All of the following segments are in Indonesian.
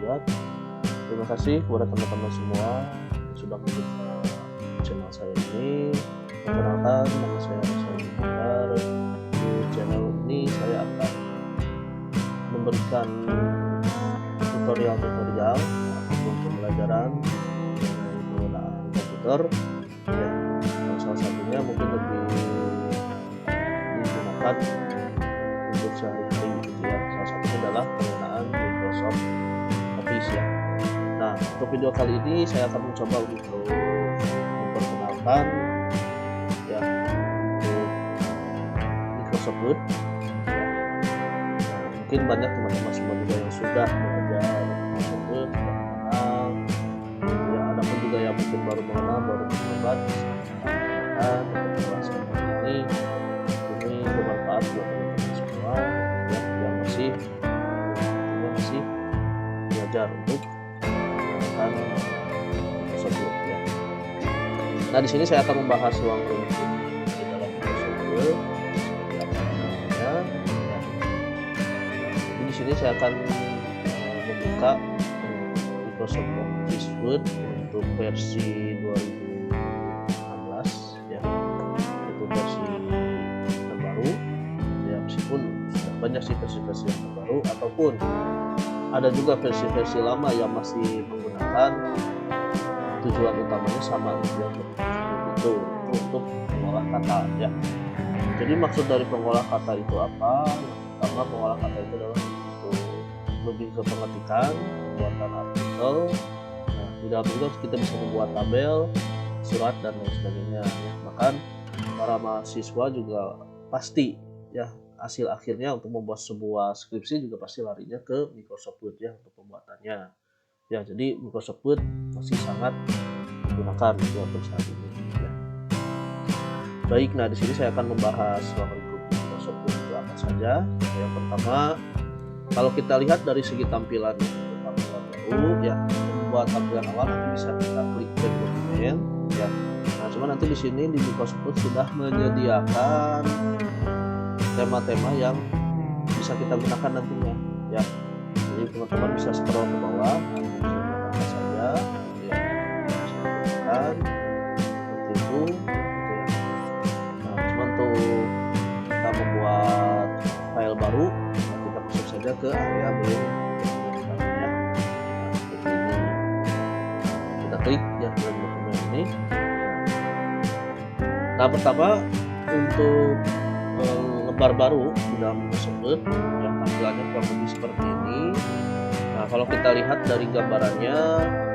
berbuat. Terima kasih kepada teman-teman semua yang sudah membuka channel saya ini. Perkenalkan, nama saya Ruslan Bakar. Di channel ini saya akan memberikan tutorial ataupun pembelajaran mengenai penggunaan komputer, ya, yang salah satunya mungkin lebih digunakan untuk sehari-hari gitu ya. Salah satunya adalah penggunaan Microsoft Office ya. Nah, untuk video kali ini saya akan mencoba untuk memperkenalkan ya untuk Microsoft Word. Nah, mungkin banyak teman-teman semua juga yang sudah belajar Microsoft Word, sudah mengenal. Ya, ada pun juga yang mungkin baru mengenal, baru mencoba. Dan pembahasan kali ini bermanfaat buat teman-teman semua ya, yang masih belajar untuk menggunakan Microsoft Word ya. Nah, di sini saya akan membahas ruang lingkup di dalam Microsoft Word seperti apa namanya. Ya. Jadi di sini saya akan membuka Microsoft Office Word untuk versi 2016 ya, itu versi terbaru ya, meskipun sudah banyak sih versi-versi yang terbaru ataupun ada juga versi-versi lama yang masih menggunakan tujuan utamanya sama yang itu untuk mengolah kata ya. Jadi maksud dari pengolah kata itu apa? Yang pertama, pengolah kata itu adalah untuk lebih ke pengetikan, pembuatan artikel. Nah, di dalam juga kita bisa membuat tabel, surat dan lain sebagainya ya. Bahkan para mahasiswa juga pasti ya hasil akhirnya untuk membuat sebuah skripsi juga pasti larinya ke Microsoft Word ya untuk pembuatannya. Ya, jadi Microsoft Word masih sangat digunakan untuk saat ini ya. Baik, nah di sini saya akan membahas ruang lingkup Microsoft Word itu apa saja. Yang pertama, kalau kita lihat dari segi tampilan baru ya, membuat tampilan awal nanti bisa kita klik back dokumen ya. Nah, cuma nanti di sini di Microsoft Word sudah menyediakan tema-tema yang bisa kita gunakan nantinya ya. Jadi teman-teman bisa scroll ke bawah, apa saja ya, bisa gunakan seperti itu gitu ya. Nah, cuma untuk kita membuat file baru, nah, kita masuk saja ke area belum ya. Nah, seperti ini kita klik ya belum dokumen ini. Nah, pertama untuk lembar baru di dalam Microsoft Word yang tampilannya kurang lebih seperti ini. Nah, kalau kita lihat dari gambarannya,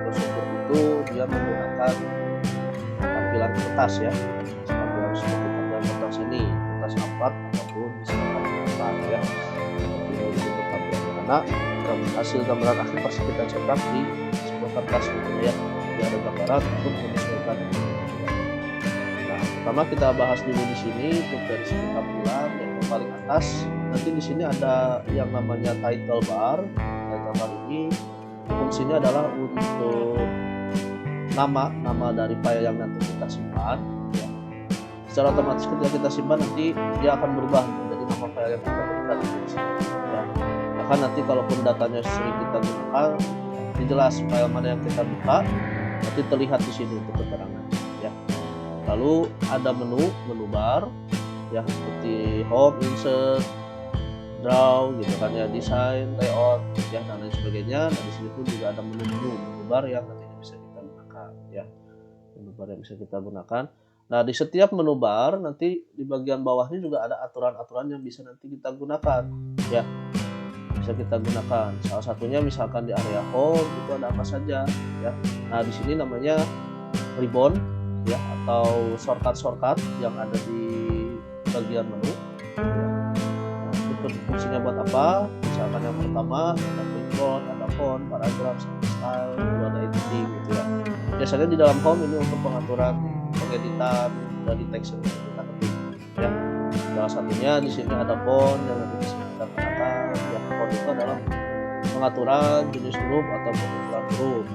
Microsoft Word itu dia menggunakan tampilan kertas ya, tampilan seperti tampilan kertas ini, kertas A4 ataupun misalkan A4 ya. Ini untuk tampilan karena hasil gambaran akhir pasti kita cetak di sebuah kertas gitu ya. Dia ada gambaran untuk menyesuaikan. Pertama kita bahas dulu di sini untuk dari segi tampilan yang paling atas. Nanti di sini ada yang namanya title bar. Title bar ini fungsinya adalah untuk nama dari file yang nanti kita simpan. Ya. Secara otomatis ketika kita simpan nanti dia akan berubah menjadi nama file yang kita berikan di sini. Ya. Bahkan nanti kalaupun datanya sering kita gunakan, nanti jelas file mana yang kita buka, nanti terlihat di sini untuk keterangan. Ya. Lalu ada menu bar ya, seperti home, insert, draw gitu kan ya, desain, layout ya dan lain sebagainya. Dan di sini pun juga ada menu bar yang nantinya bisa kita gunakan ya, menu bar yang bisa kita gunakan. Nah, di setiap menu bar nanti di bagian bawahnya juga ada aturan-aturan yang bisa nanti kita gunakan ya, bisa kita gunakan. Salah satunya misalkan di area home itu ada apa saja ya. Nah, di sini namanya ribbon ya, atau shortcut yang ada di bagian menu. Nah, itu fungsinya buat apa? Misalkan yang pertama ada background, ada font, paragraf, style, ada editing gitu ya. Biasanya di dalam home ini untuk pengaturan, pengeditan dari teks yang kita ketik ya. Salah satunya di sini ada font yang nanti bisa kita gunakan. Ya, font itu adalah pengaturan jenis huruf atau pengaturan huruf,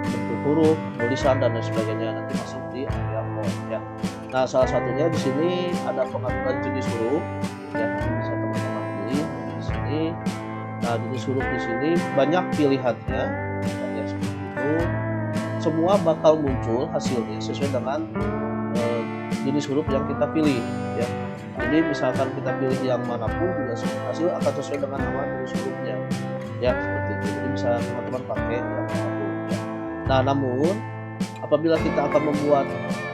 bentuk huruf, tulisan dan lain sebagainya nanti masuk di area font ya. Nah, salah satunya di sini ada pengaturan jenis huruf ya, bisa teman-teman pilih di sini. Nah, jenis huruf di sini banyak pilihannya, ya seperti itu. Semua bakal muncul hasilnya sesuai dengan jenis huruf yang kita pilih, ya. Jadi misalkan kita pilih yang manapun juga hasil akan sesuai dengan nama jenis hurufnya, ya seperti itu. Jadi bisa teman-teman pakai yang manapun. Ya. Nah, namun apabila kita akan membuat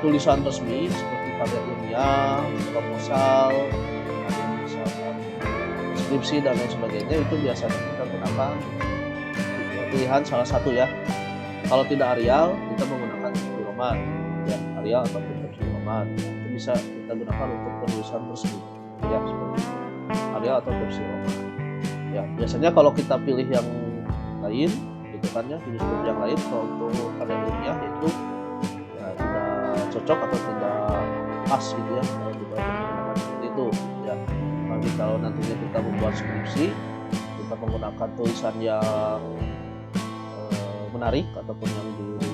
tulisan resmi seperti karya ilmiah, proposal, misalkan skripsi dan lain sebagainya, itu biasanya kita gunakan pilihan salah satu ya. Kalau tidak Arial, kita menggunakan Tips New Roman, ya Arial atau Tips New Roman. Nah, itu bisa kita gunakan untuk penulisan resmi, ya seperti itu. Arial atau Tips New Roman. Ya biasanya kalau kita pilih yang lain, gitu kan ya, jenis huruf yang lain kalau untuk karya ilmiah itu ya, tidak cocok atau tidak pas gitu ya kalau kita menggunakan seperti itu. Ya, tapi kalau nantinya kita membuat skripsi, kita menggunakan tulisan yang menarik ataupun yang di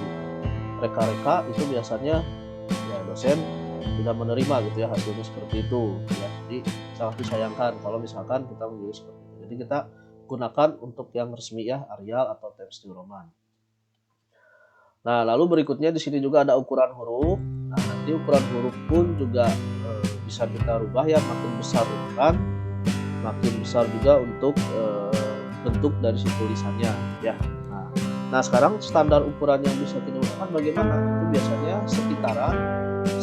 reka-reka, itu biasanya ya dosen tidak menerima gitu ya hasilnya seperti itu ya. Jadi sangat disayangkan kalau misalkan kita memilih seperti itu. Jadi kita gunakan untuk yang resmi ya, Arial atau Times New Roman. Nah, lalu berikutnya di sini juga ada ukuran huruf. Nah, nanti ukuran huruf pun juga bisa kita rubah ya, makin besar ukuran, makin besar juga untuk bentuk dari si tulisannya ya. Nah, sekarang standar ukuran yang bisa kita gunakan bagaimana? Itu biasanya sekitaran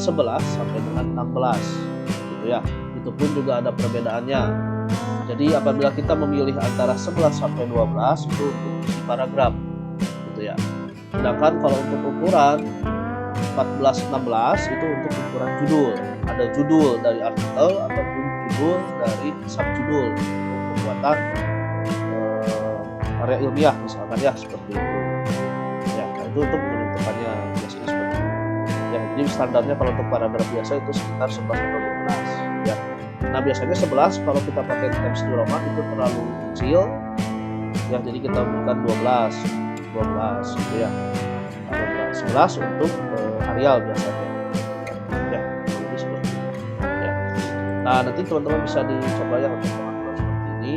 11 sampai dengan 16 gitu ya. Itu pun juga ada perbedaannya. Jadi apabila kita memilih antara 11 sampai 12 itu untuk isi paragraf gitu ya. Sedangkan kalau untuk ukuran 14-16 itu untuk ukuran judul. Ada judul dari artikel ataupun judul dari subjudul untuk pembuatan karya ilmiah misalkan ya seperti itu ya. Nah, itu untuk menentukannya biasanya seperti itu ya. Jadi standarnya kalau untuk paragraf biasa itu sekitar 11 atau 12 ya. Nah, biasanya 11 kalau kita pakai Times New Roman itu terlalu kecil ya, jadi kita berikan 12 gitu ya. 11 untuk Arial biasanya ya. Jadi seperti itu ya. Nah, nanti teman-teman bisa dicoba ya untuk pengaturan seperti ini.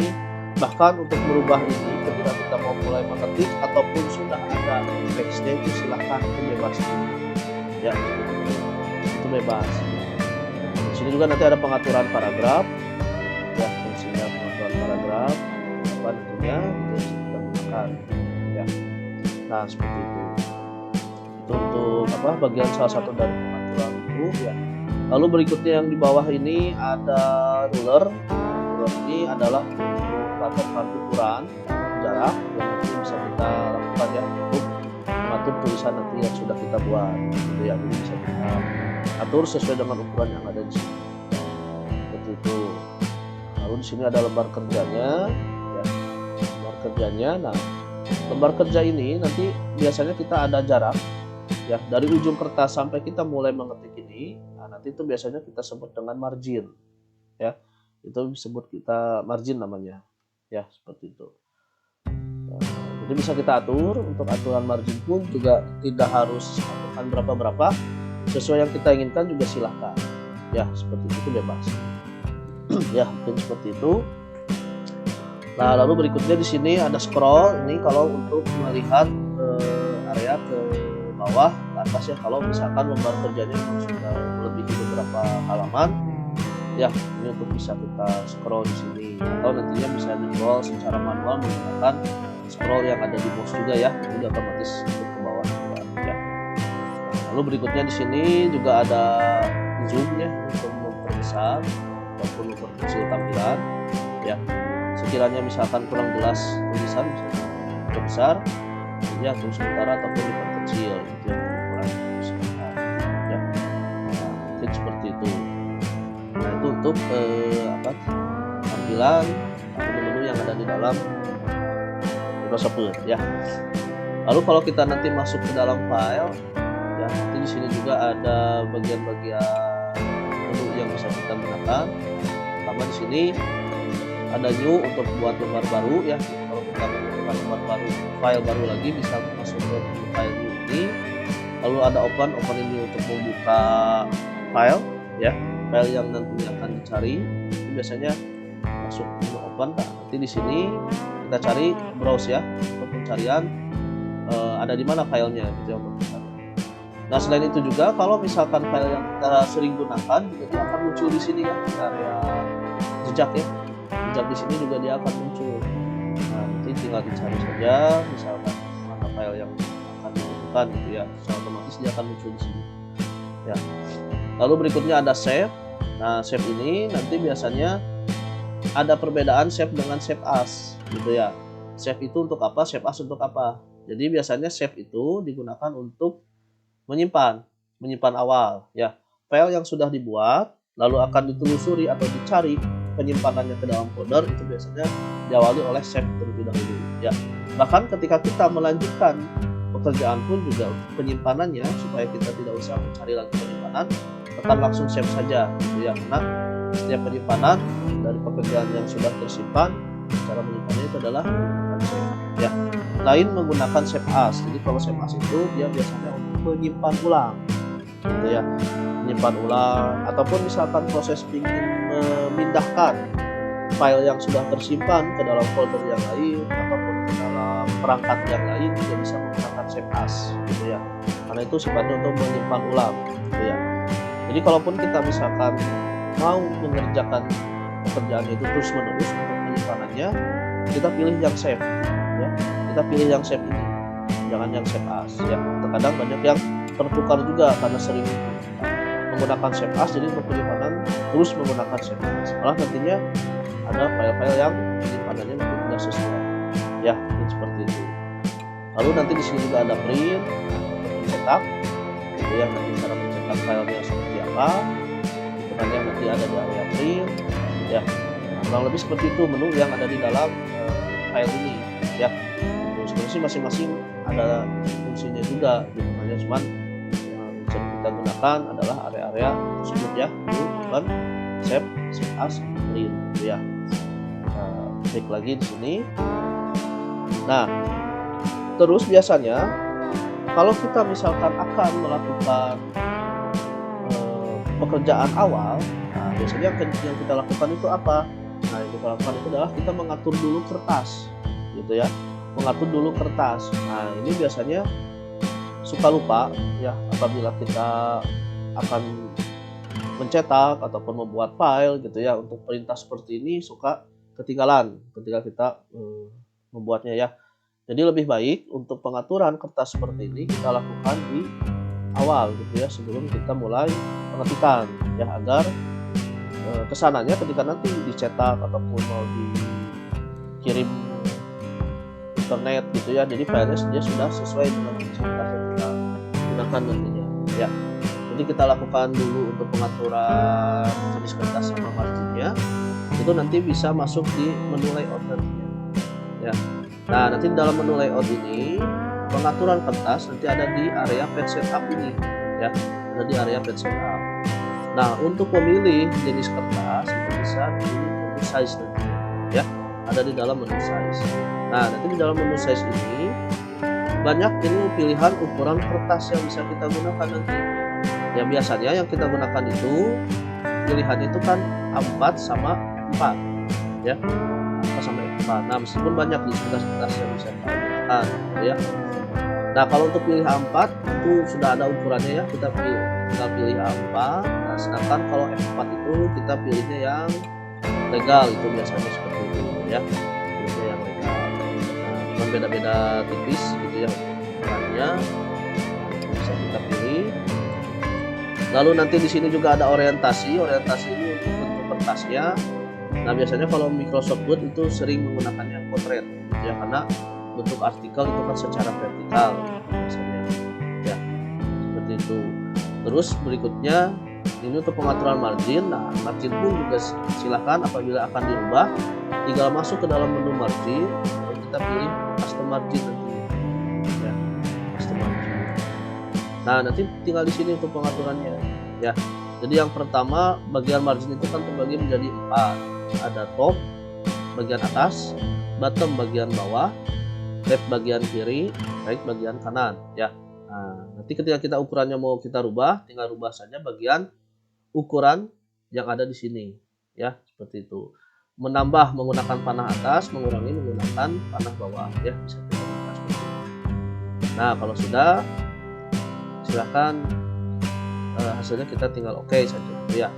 Bahkan untuk merubah ini ketika kita mau mulai mengetik ataupun sudah ada teksnya itu silahkan, itu bebas ya, itu bebas. Di sini juga nanti ada pengaturan paragraf ya, fungsinya pengaturan paragraf apa nantinya itu kita gunakan ya. Nah, seperti itu untuk apa, bagian salah satu dari pengaturan huruf ya. Lalu berikutnya yang di bawah ini ada ruler. Ruler ini adalah patokan ukuran jarak yang nanti bisa kita lakukan ya untuk mengatur tulisan nanti yang sudah kita buat gitu ya. Jadi bisa kita atur sesuai dengan ukuran yang ada di sini seperti itu. Lalu di sini ada lembar kerjanya ya, lembar kerjanya. Nah, lembar kerja ini nanti biasanya kita ada jarak ya dari ujung kertas sampai kita mulai mengetik ini. Nah, nanti itu biasanya kita sebut dengan margin ya, itu disebut kita margin namanya ya, seperti itu. Nah, jadi bisa kita atur. Untuk aturan margin pun juga tidak harus aturkan berapa-berapa, sesuai yang kita inginkan juga silahkan ya, seperti itu bebas ya, mungkin seperti itu. Nah, lalu berikutnya di sini ada scroll. Ini kalau untuk melihat area ke bawah ke atas ya, kalau misalkan lembar kerjanya sudah melebihi beberapa halaman ya, ini untuk bisa kita scroll di sini, atau nantinya bisa di-scroll secara manual menggunakan scroll yang ada di mouse juga ya, jadi otomatis untuk ke bawah juga ya. Lalu berikutnya di sini juga ada zoom ya, untuk memperbesar ataupun memperkecil tampilan ya. Sekiranya misalkan kurang jelas tulisan bisa diperbesar ya untuk sementara ataupun diperkecil gitu ya, kurang sebentar ya. Nah, mungkin seperti itu. Nah, itu untuk tampilan menu-menu yang ada di dalam Microsoft Word ya. Lalu kalau kita nanti masuk ke dalam file ya, nanti di sini juga ada bagian-bagian menu yang bisa kita gunakan. Pertama di sini ada new untuk buat lembar baru ya. Kalau kita membutuhkan lembar baru, file baru lagi, bisa masuk ke file new ini. Lalu ada open ini untuk membuka file ya, file yang nantinya akan dicari. Itu biasanya masuk menu open. Nah, nanti di sini kita cari browse ya untuk pencarian ada di mana filenya gitu ya untuk pencarian. Nah selain itu juga kalau misalkan file yang kita sering gunakan juga dia akan muncul di sini ya di area jejak ya, jejak di sini juga dia akan muncul. Nah nanti tinggal dicari saja misalkan mana file yang akan dibutuhkan gitu ya, secara otomatis dia akan muncul di sini ya. Lalu berikutnya ada save. Nah save ini nanti biasanya ada perbedaan save dengan save as gitu ya. Save itu untuk apa, save as untuk apa. Jadi biasanya save itu digunakan untuk menyimpan awal ya. File yang sudah dibuat lalu akan ditelusuri atau dicari penyimpanannya ke dalam folder itu biasanya diawali oleh save terlebih dahulu ya. Bahkan ketika kita melanjutkan pekerjaan pun juga penyimpanannya supaya kita tidak usah mencari lagi penyimpanan, tekan langsung save saja gitu ya, karena setiap penyimpanan dari pekerjaan yang sudah tersimpan cara menyimpannya itu adalah menggunakan save ya. Lain menggunakan save as. Jadi kalau save as itu dia biasanya untuk menyimpan ulang gitu ya, menyimpan ulang ataupun misalkan proses ingin memindahkan file yang sudah tersimpan ke dalam folder yang lain ataupun ke dalam perangkat yang lain juga bisa menggunakan save as gitu ya, karena itu sifatnya untuk menyimpan ulang gitu ya. Jadi kalaupun kita misalkan mau mengerjakan pekerjaan itu terus menerus untuk penyimpanannya, kita pilih yang save ya, kita pilih yang save ini, jangan yang save as ya. Terkadang banyak yang tertukar juga karena sering menggunakan save as, jadi untuk penyimpanan terus menggunakan save as, malah nantinya ada file-file yang penyimpanannya mungkin tidak sesuai ya, seperti itu. Lalu nanti di sini juga ada print untuk mencetak gitu ya, nanti cara mencetak filenya seperti apa sebenarnya nanti ada di area print ya. Kurang lebih seperti itu menu yang ada di dalam file ini ya. Sebenarnya masing-masing ada fungsinya juga gitu, hanya cuman yang bisa kita gunakan adalah area-area tersebut ya, bukan save as, print gitu ya. Klik lagi di sini. Nah terus biasanya kalau kita misalkan akan melakukan pekerjaan awal, nah biasanya yang kita lakukan itu apa? Nah yang kita lakukan itu adalah kita mengatur dulu kertas gitu ya, mengatur dulu kertas. Nah ini biasanya suka lupa ya, apabila kita akan mencetak ataupun membuat file gitu ya untuk perintah seperti ini suka ketinggalan ketika kita membuatnya ya. Jadi lebih baik untuk pengaturan kertas seperti ini kita lakukan di awal gitu ya, sebelum kita mulai pengetikan ya, agar kesananya ketika nanti dicetak ataupun mau dikirim internet gitu ya, jadi filenya dia sudah sesuai dengan fungsi kertas yang kita gunakan nantinya ya. Jadi kita lakukan dulu untuk pengaturan jenis kertas sama marginnya, itu nanti bisa masuk di menu layout nantinya ya. Nah nanti dalam menu layout ini pengaturan kertas nanti ada di area page setup ini ya, ada di area page setup. Nah untuk memilih jenis kertas itu bisa di menu size nanti ya, ada di dalam menu size. Nah nanti di dalam menu size ini banyak ini pilihan ukuran kertas yang bisa kita gunakan nanti ya. Biasanya yang kita gunakan itu pilihannya itu kan A4 sama A4 ya, A4 sama A4. Nah meskipun banyak di kertas-kertas yang bisa kita gunakan ya. Nah kalau untuk pilih A4 itu sudah ada ukurannya ya, kita tinggal pilih A4. Nah sedangkan kalau F4 itu kita pilihnya yang legal, itu biasanya seperti itu ya, pilihnya yang legal. Nah, beda-beda tipis gitu ya ukurannya, bisa kita pilih. Lalu nanti di sini juga ada orientasi ini untuk bentuk kertasnya. Nah biasanya kalau Microsoft Word itu sering menggunakannya portrait gitu ya, karena bentuk artikel itu kan secara vertikal biasanya ya, seperti itu. Terus berikutnya ini untuk pengaturan margin. Nah margin pun juga silakan apabila akan dirubah tinggal masuk ke dalam menu margin, lalu kita pilih custom margin nanti ya, custom margin. Nah nanti tinggal di sini untuk pengaturannya ya. Jadi yang pertama bagian margin itu kan terbagi menjadi 4, ada top bagian atas, bottom bagian bawah, left bagian kiri, right bagian kanan ya. Nah nanti ketika kita ukurannya mau kita rubah, tinggal rubah saja bagian ukuran yang ada di sini ya, seperti itu. menambah menggunakan panah atas, mengurangi menggunakan panah bawah ya, bisa kita buka seperti itu. Nah kalau sudah, silahkan hasilnya kita tinggal oke saja gitu ya.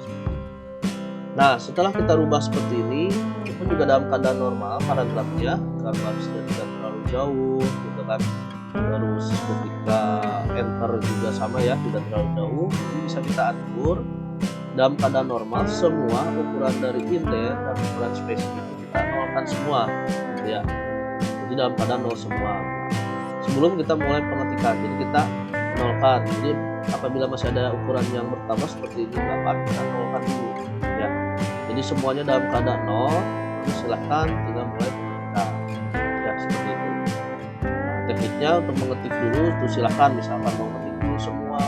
Nah setelah kita rubah seperti ini, itu pun juga dalam keadaan normal paragrafnya, paragrafnya tidak terlalu jauh gitu kan. Terus ketika enter juga sama ya, tidak terlalu jauh. Ini bisa kita atur dalam keadaan normal, semua ukuran dari indent dan ukuran spacing itu kita nolkan semua gitu ya. Jadi dalam keadaan nol semua. Sebelum kita mulai pengetikan, jadi kita nolkan. Jadi apabila masih ada ukuran yang bertambah seperti ini 8, kita nolkan dulu ya. Jadi semuanya dalam keadaan nol, lalu silahkan tinggal mulai pengetikan ya, seperti itu. Nah, tekniknya untuk mengetik dulu itu silahkan, misalkan mau mengetik dulu semua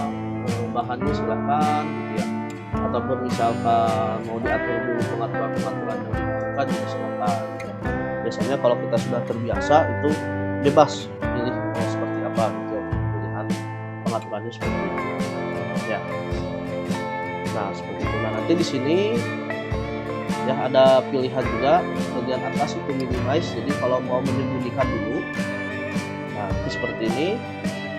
bahannya silahkan gitu ya, ataupun misalkan mau diatur dulu pengaturan-pengaturan yang dibutuhkan juga silahkan ya. Biasanya kalau kita sudah terbiasa itu bebas pilih seperti apa gitu, pilihan pengaturannya seperti itu ya. Nah seperti itu. Nah nanti di sini ya ada pilihan juga bagian atas itu minimize. Jadi kalau mau menyembunyikan dulu, nah seperti ini,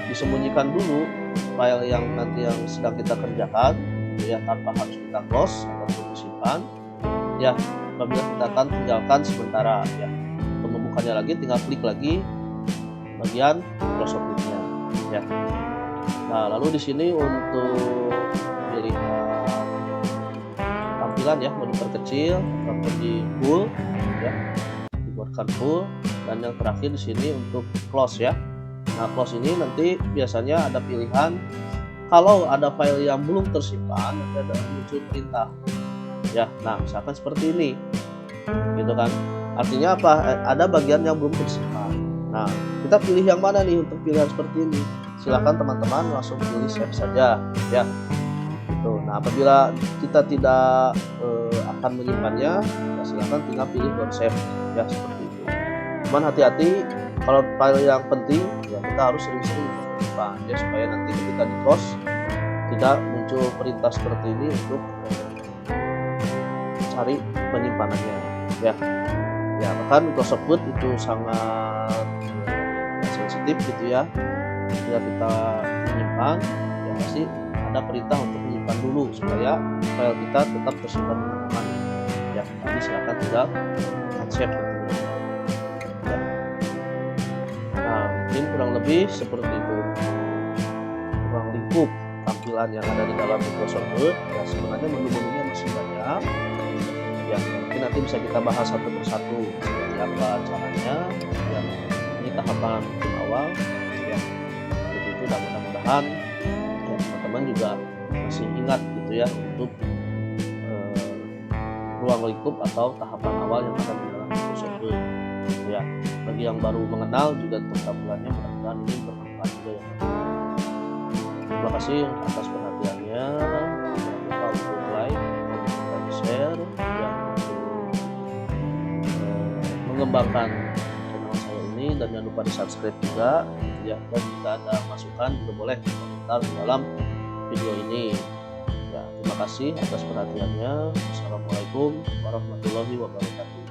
disembunyikan dulu file yang nanti yang sedang kita kerjakan ya, tanpa harus kita close ataupun disimpan ya. Apabila kita akan tinggalkan sementara ya, untuk membukanya lagi tinggal klik lagi bagian Microsoft Word-nya ya. Nah lalu di sini untuk pilihan tampilan ya, mau diperkecil ataupun di full ya, dibuatkan full. Dan yang terakhir di sini untuk close ya. Nah close ini nanti biasanya ada pilihan kalau ada file yang belum tersimpan, nanti ada muncul perintah ya. Nah misalkan seperti ini gitu kan, artinya apa, ada bagian yang belum tersimpan. Nah kita pilih yang mana nih untuk pilihan seperti ini? Silahkan teman-teman langsung pilih save saja ya gitu. Nah apabila kita tidak akan menyimpannya ya, silahkan tinggal pilih don't save ya, seperti itu. Cuman hati-hati kalau file yang penting ya, kita harus sering-sering menyimpan ya, supaya nanti ketika di close tidak muncul perintah seperti ini untuk cari penyimpanannya ya. Ya bahkan Microsoft Word itu sangat sensitif gitu ya. Bila kita menyimpan ya pasti ada perintah untuk menyimpan dulu supaya file kita tetap tersimpan dengan aman ya. Jadi silakan tinggal save nantinya ya. Nah mungkin kurang lebih seperti itu ruang lingkup tampilan yang ada di dalam Microsoft Word ya. Sebenarnya menu-menunya masih banyak ya, mungkin nanti bisa kita bahas satu persatu seperti apa caranya ya. Ini tahapan tim awal ya, begitu. Dan mudah-mudahan ya, teman-teman juga masih ingat gitu ya untuk ruang lingkup atau tahapan awal yang ada di dalam Microsoft Word ya. Bagi yang baru mengenal juga untuk tampilannya, mudah-mudahan ini bermanfaat juga ya. Terima kasih atas perhatiannya. Jangan lupa untuk like, dan share ya, mengembangkan channel saya ini, dan jangan lupa di subscribe juga ya. Dan jika ada masukan juga boleh komentar di dalam video ini ya. Terima kasih atas perhatiannya. Assalamualaikum warahmatullahi wabarakatuh.